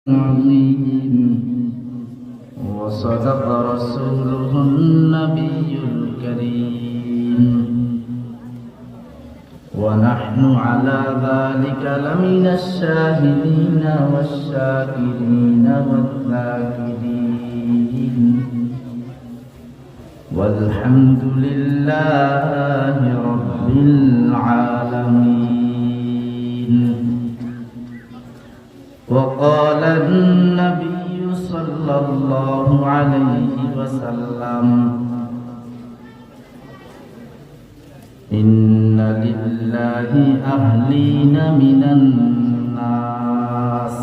عظيم وصدق رسوله النبي الكريم ونحن على ذلك لمن الشاهدين والشاكرين والذاكرين والحمد لله رب العالمين. وقال النبي صلى الله عليه وسلم: إن لله أهلين من الناس.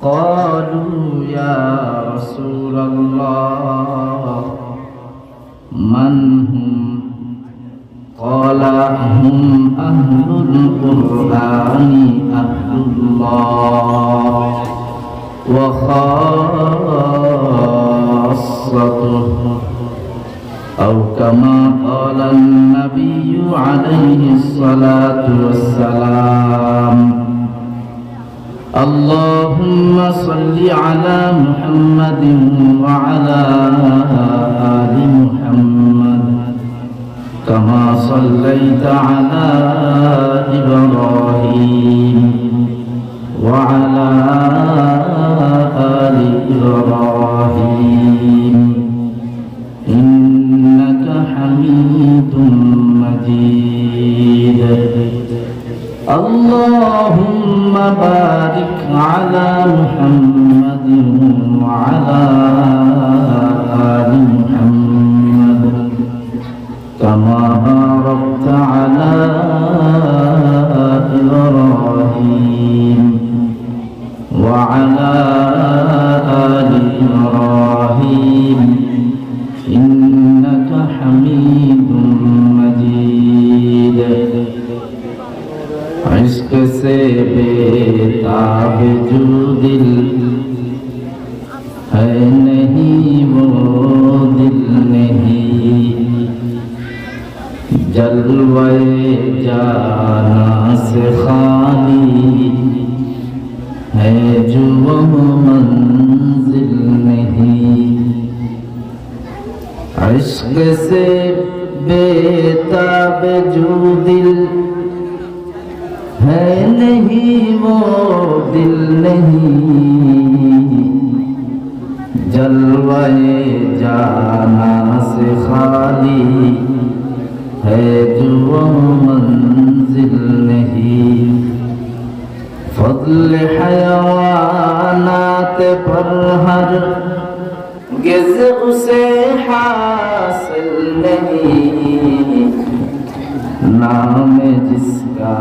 قالوا يا رسول الله من هم؟ قال هم أهل القرآن أهل الله وخاصته، أو كما قال النبي عليه الصلاة والسلام. اللهم صل على محمد وعلى آل محمد كما صليت على إبراهيم وعلى آل إبراهيم إنك حميد مجيد. اللهم بارك على محمد وعلى آل محمد كما باركت على إبراهيم وعلى آل إبراهيم إنك حميد مجيد. عشق سے बेताब जो दिल है नहीं वो दिल नहीं, जलवे जाना से खाली है जो वो मंजिल नहीं. इश्क से बेताब जो दिल है नहीं वो दिल नहीं, जलवाए जाना से खाली है जो वो मंजिल नहीं. फضل हयावानात पर हर गिज़ उसे हासिल नहीं, नाम जिसका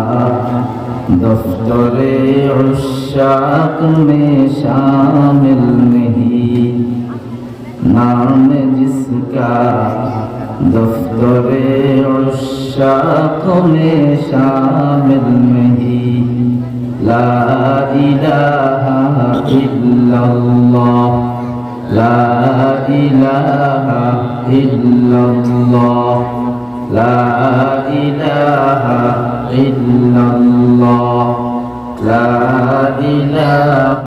दफ्तरे उश्शाक में शामिल नहीं, नाम जिसका दफ्तरे उश्शाक में शामिल नहीं. ला इलाहा इल्लल्लाह, ला इलाहा इल्लल्लाह, ला इलाहा इल्लल्लाह, ला इलाहा